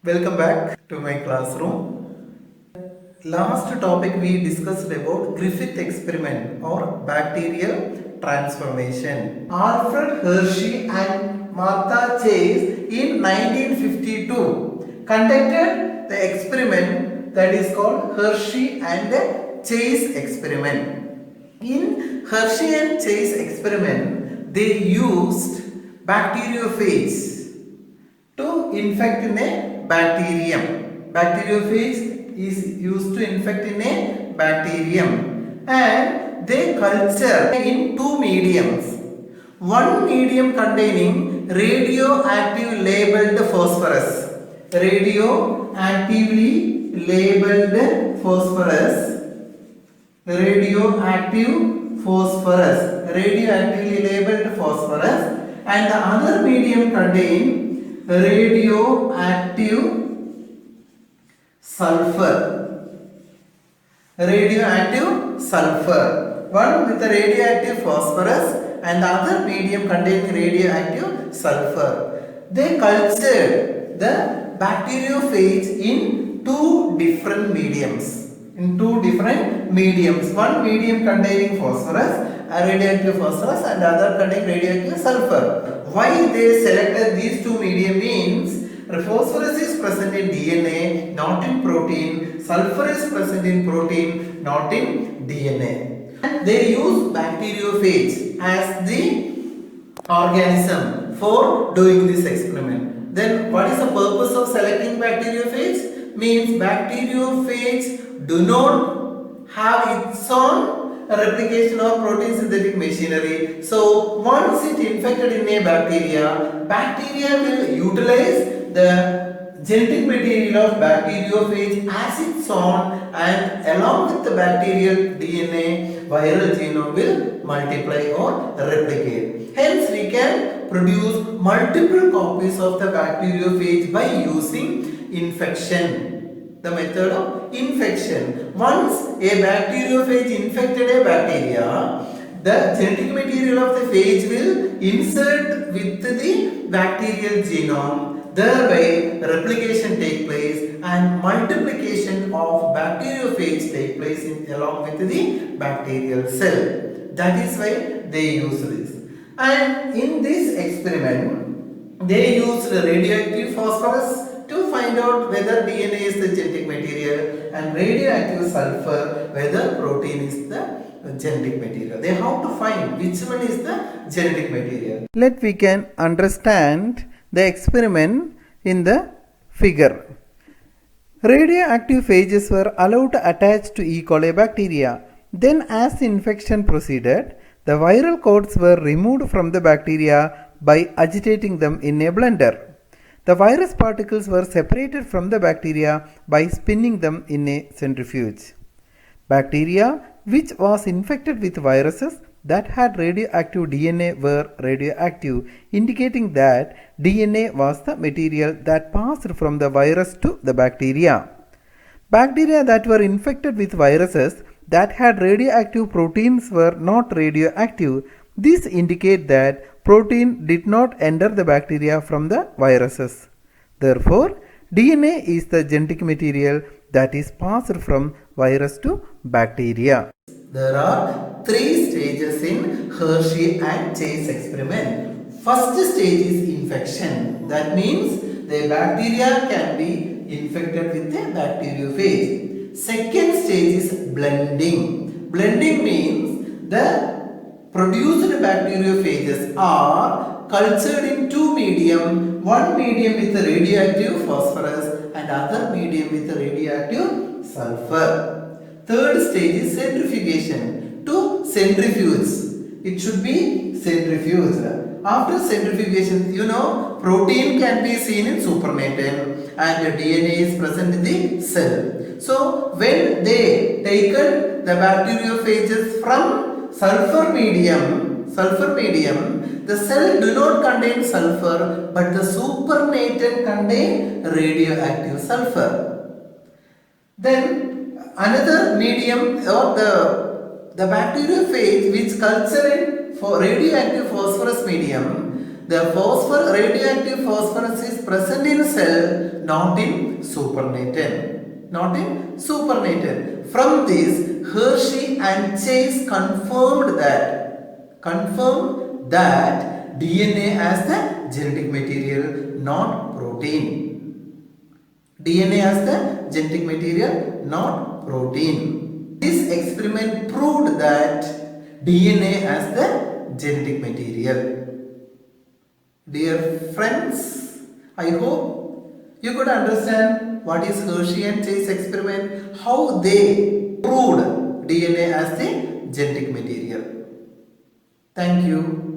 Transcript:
Welcome back to my classroom. Last topic we discussed about Griffith experiment or bacterial transformation. Alfred Hershey and Martha Chase in 1952 conducted the experiment that is called Hershey and Chase experiment. In Hershey and Chase experiment, they used bacteriophage to infect in a bacterium. Bacteriophage is used to infect in a bacterium, and they culture in two mediums. One medium containing radioactive labeled phosphorus. Radioactively labeled phosphorus. Radioactively labeled phosphorus, and the other medium contain radioactive sulfur. One with the radioactive phosphorus and the other medium containing radioactive sulfur. They cultured the bacteriophage in two different mediums. One medium containing radioactive phosphorus, and the other containing radioactive sulfur. Why they selected these two media means phosphorus is present in DNA, not in protein. Sulfur is present in protein, not in DNA. And they use bacteriophage as the organism for doing this experiment. Then what is the purpose of selecting bacteriophage? Means bacteriophage do not have its own replication or protein synthetic machinery. So once it infected in a bacteria will utilize the genetic material of bacteriophage as its own, and along with the bacterial DNA, viral genome will multiply or replicate. Hence we can produce multiple copies of the bacteriophage by using infection. The method of infection. Once a bacteriophage infected a bacteria, the genetic material of the phage will insert with the bacterial genome. Thereby replication take place and multiplication of bacteriophage take place along with the bacterial cell. That is why they use this. And in this experiment, they used radioactive phosphorus to find out whether DNA is the genetic material, and radioactive sulfur whether protein is the genetic material. They have to find which one is the genetic material. Let we can understand the experiment in the figure. Radioactive phages were allowed to attach to E. coli bacteria. Then as infection proceeded, the viral coats were removed from the bacteria by agitating them in a blender. The virus particles were separated from the bacteria by spinning them in a centrifuge. Bacteria which was infected with viruses that had radioactive DNA were radioactive, indicating that DNA was the material that passed from the virus to the bacteria. Bacteria that were infected with viruses that had radioactive proteins were not radioactive. This indicates that protein did not enter the bacteria from the viruses. Therefore, DNA is the genetic material that is passed from virus to bacteria. There are three stages in Hershey and Chase experiment. First stage is infection. That means the bacteria can be infected with the bacteriophage. Second stage is blending. Blending means the produced bacteriophages are cultured in two medium, one medium with radioactive phosphorus and other medium with radioactive sulfur. Third stage is centrifugation. To centrifuge. It should be centrifuged. After centrifugation, protein can be seen in supernatant and DNA is present in the cell. So when they taken the bacteriophages from sulfur medium, the cell do not contain sulfur, but the supernatant contain radioactive sulfur. Then another medium or the bacteriophage which culture in for radioactive phosphorus medium, The phosphor, radioactive phosphorus is present in cell, not in supernatant. Not in supernatant. From this, Hershey and Chase confirmed that DNA as the genetic material, not protein. DNA as the genetic material, not protein. This experiment proved that DNA as the genetic material. Dear friends, I hope you could understand what is Hershey and Chase experiment, how they proved DNA as the genetic material. Thank you.